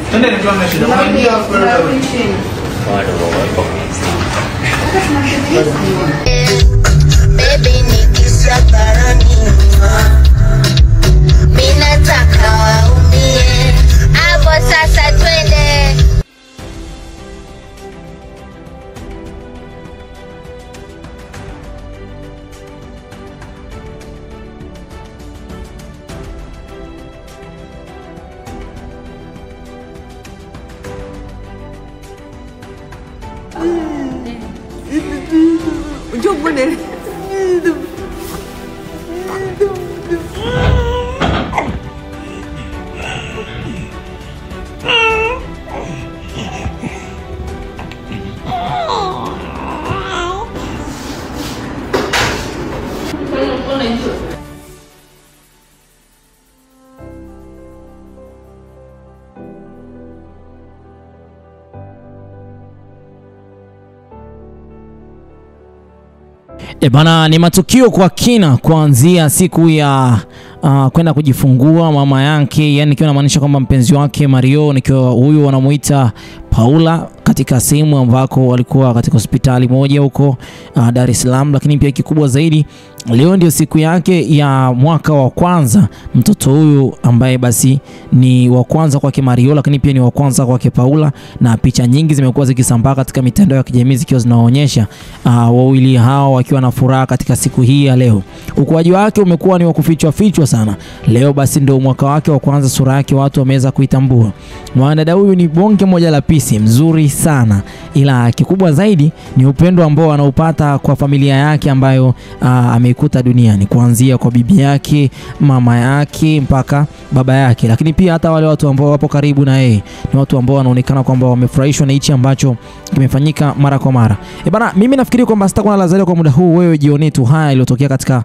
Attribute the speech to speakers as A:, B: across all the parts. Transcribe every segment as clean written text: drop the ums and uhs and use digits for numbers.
A: Twende nikiwa shida. Unaingia
B: baby nikisha barani mimi nataka waumie hapo sasa twende.
C: Jom mana?
D: Bana, ni matukio kwa kina kuanzia siku ya kwenda kujifungua mama yake, yani kiwa namaanisha kwamba mpenzi wake Mario nikiwa huyu wanamuita Paula katika sehemu ambako walikuwa katika hospitali moja huko Dar es Salaam. Lakini pia kikubwa zaidi, leo ndio siku yake ya mwaka wa kwanza mtoto huyu ambaye basi ni wa kwanza kwake Mario, lakini pia ni wa kwanza kwake Paula, na picha nyingi zimekuwa zikisambaa katika mitandao ya kijamii zikiwa zinaonyesha wawili hao wakiwa na furaha katika siku hii ya leo. Ukuaji wake umekuwa ni wa kufichwa sana. Leo basi ndio mwaka wake wa kwanza, sura yake watu wameweza kuitambua. Mwanadada huyu ni bonge moja la pisi, mzuri sana, ila kikubwa zaidi ni upendo ambao anaupata kwa familia yake ambayo ameikuta duniani, kuanzia kwa bibi yake, mama yake mpaka baba yake. Lakini pia hata wale watu ambao wapo karibu na yeye ni watu ambao wanaonekana kwamba wamefurahishwa na hichi ambacho kimefanyika mara kwa mara. Bana, mimi nafikiri kwamba sitakuwa na la ziada kwa muda huu. Wewe jione tu haya iliyotokea katika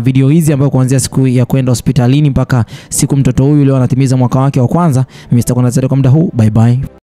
D: video hizi ambayo kuanzia siku ya kwenda hospitalini mpaka siku mtoto huyu leo anatimiza mwaka wake wa kwanza. Mimi sitakuwa na la ziada kwa muda huu. Bye bye.